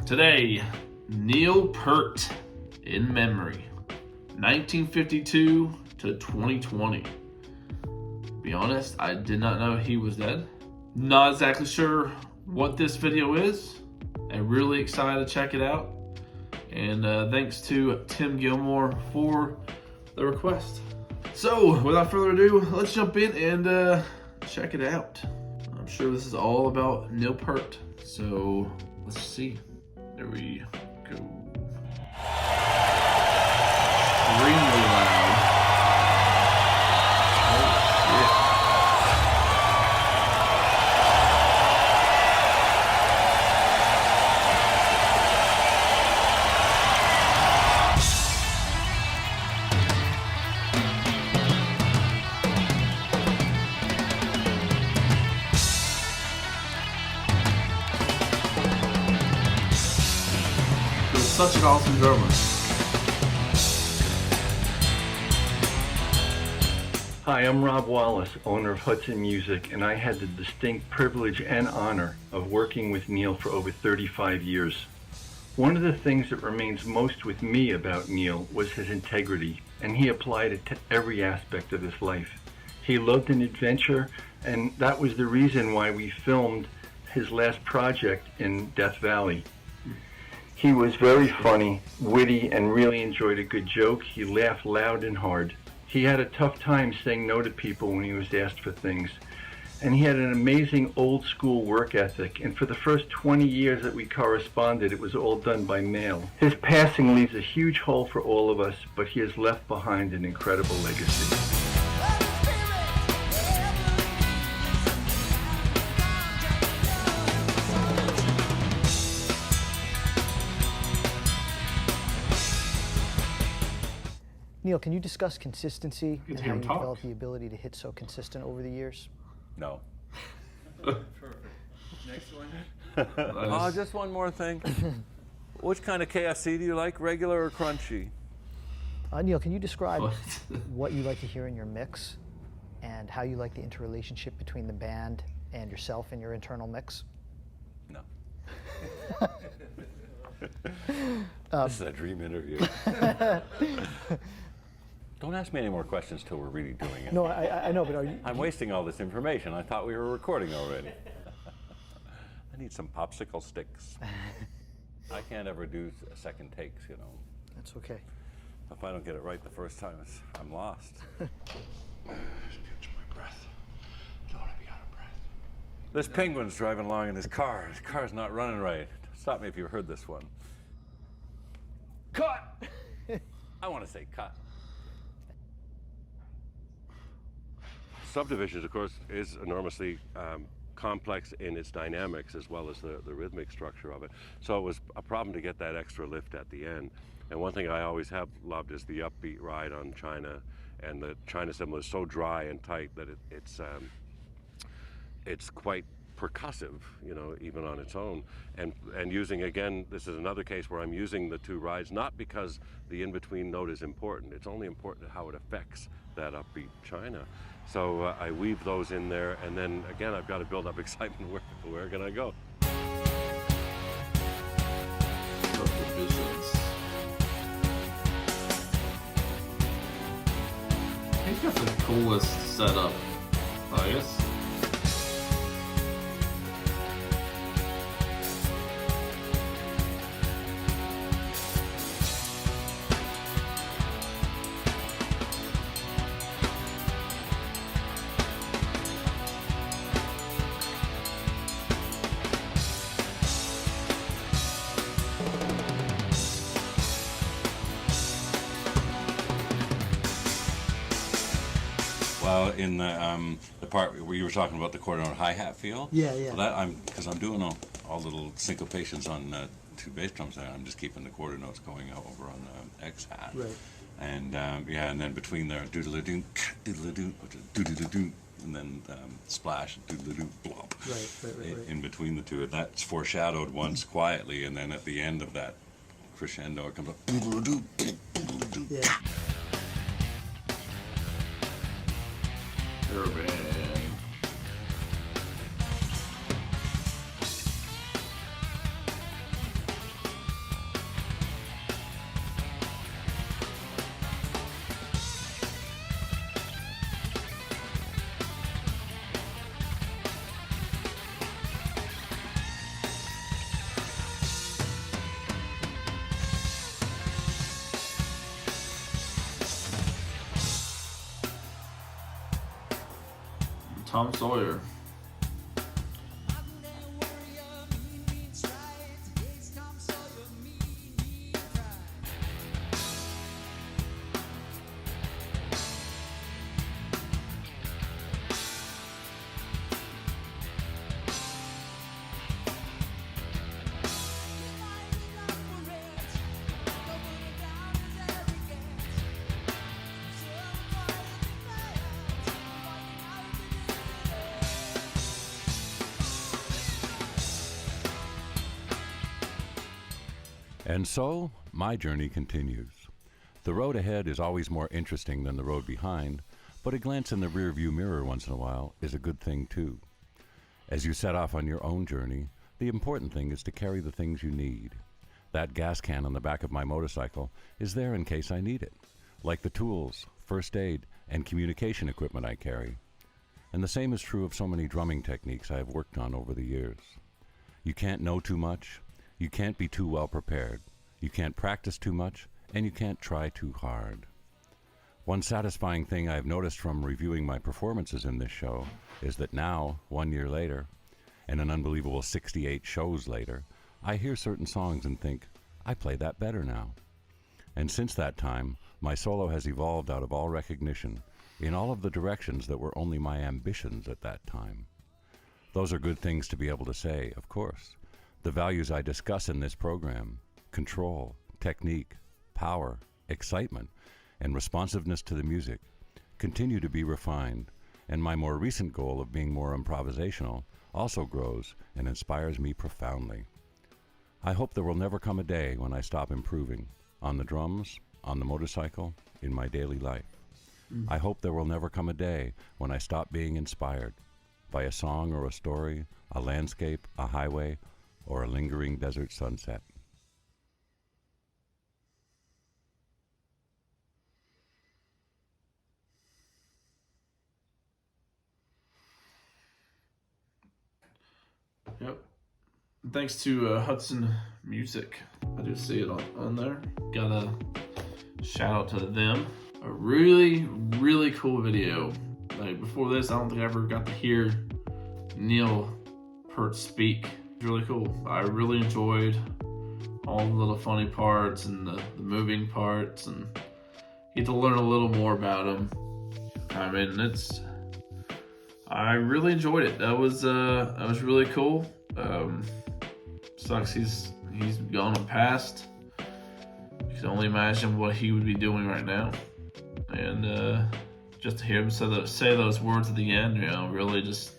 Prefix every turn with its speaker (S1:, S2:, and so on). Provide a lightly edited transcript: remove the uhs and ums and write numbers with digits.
S1: Today, Neil Peart in memory, 1952 to 2020. To be honest, I did not know he was dead. Not exactly sure what this video is, and really excited to check it out. And thanks to Tim Gilmore for the request. So, without further ado, let's jump in and check it out. I'm sure this is all about Neil Peart. So, let's see. There we go. Extremely loud. Such an awesome drummer.
S2: Hi, I'm Rob Wallace, owner of Hudson Music, and I had the distinct privilege and honor of working with Neil for over 35 years. One of the things that remains most with me about Neil was his integrity, and he applied it to every aspect of his life. He loved an adventure, and that was the reason why we filmed his last project in Death Valley. He was very funny, witty, and really enjoyed a good joke. He laughed loud and hard. He had a tough time saying no to people when he was asked for things. And he had an amazing old school work ethic. And for the first 20 years that we corresponded, it was all done by mail. His passing leaves a huge hole for all of us, but he has left behind an incredible legacy.
S3: Neil, can you discuss consistency and how you
S1: talk.
S3: developed the ability to hit so consistent over the years?
S4: No.
S5: Perfect. Next one. Just one more thing. Which kind of KFC do you like, regular or crunchy?
S3: Neil, can you describe what you like to hear in your mix and how you like the interrelationship between the band and yourself in your internal mix?
S4: No. This is a dream interview. Don't ask me any more questions till we're really doing it.
S3: No, I know, but are you...
S4: I'm wasting all this information. I thought we were recording already. I need some popsicle sticks. I can't ever do second takes, you know.
S3: That's okay.
S4: If I don't get it right the first time, I'm lost.
S1: Catch my breath. Don't want to be out of breath.
S4: This penguin's driving along in his car. His car's not running right. Stop me if you've heard this one. Cut! I want to say cut. Subdivisions, of course, is enormously complex in its dynamics as well as the rhythmic structure of it. So it was a problem to get that extra lift at the end. And one thing I always have loved is the upbeat ride on China, and the China cymbal is so dry and tight that it's quite percussive, you know, even on its own. And using, again, this is another case where I'm using the two rides, not because the in-between note is important. It's only important how it affects that upbeat China. So I weave those in there, and then again, I've got to build up excitement. Where can I go?
S1: He's got the coolest setup, I guess.
S4: Well, in the part where you were talking about the quarter note hi-hat feel,
S3: Yeah.
S4: well, that because I'm doing all little syncopations on two bass drums there. I'm just keeping the quarter notes going over on the X hat.
S3: Right.
S4: And and then between there, doodle-a-doo, doodle-a-doo, doodle-a-doo, and then splash, doodle-a-doo, blop.
S3: Right.
S4: In between the two, that's foreshadowed once quietly, and then at the end of that crescendo, it comes up, doodle-a-doo, doodle-a-doo.
S3: Yeah.
S1: Urban. Tom Sawyer.
S6: And so, my journey continues. The road ahead is always more interesting than the road behind, but a glance in the rearview mirror once in a while is a good thing too. As you set off on your own journey, the important thing is to carry the things you need. That gas can on the back of my motorcycle is there in case I need it, like the tools, first aid, and communication equipment I carry. And the same is true of so many drumming techniques I have worked on over the years. You can't know too much, you can't be too well prepared, you can't practice too much, and you can't try too hard. One satisfying thing I've noticed from reviewing my performances in this show is that now, 1 year later, and an unbelievable 68 shows later, I hear certain songs and think, I play that better now. And since that time, my solo has evolved out of all recognition in all of the directions that were only my ambitions at that time. Those are good things to be able to say, of course. The values I discuss in this program, control, technique, power, excitement, and responsiveness to the music, continue to be refined, and my more recent goal of being more improvisational also grows and inspires me profoundly. I hope there will never come a day when I stop improving, on the drums, on the motorcycle, in my daily life. I hope there will never come a day when I stop being inspired by a song or a story, a landscape, a highway, or a lingering desert sunset.
S1: Yep. Thanks to Hudson Music. I do see it on there. Got a shout out to them. A really, really cool video. Like before this, I don't think I ever got to hear Neil Peart speak. It's really cool. I really enjoyed all the little funny parts and the moving parts, and get to learn a little more about him. I mean, I really enjoyed it. That was really cool. Sucks he's gone and passed. You can only imagine what he would be doing right now. And just to hear him say those words at the end, really just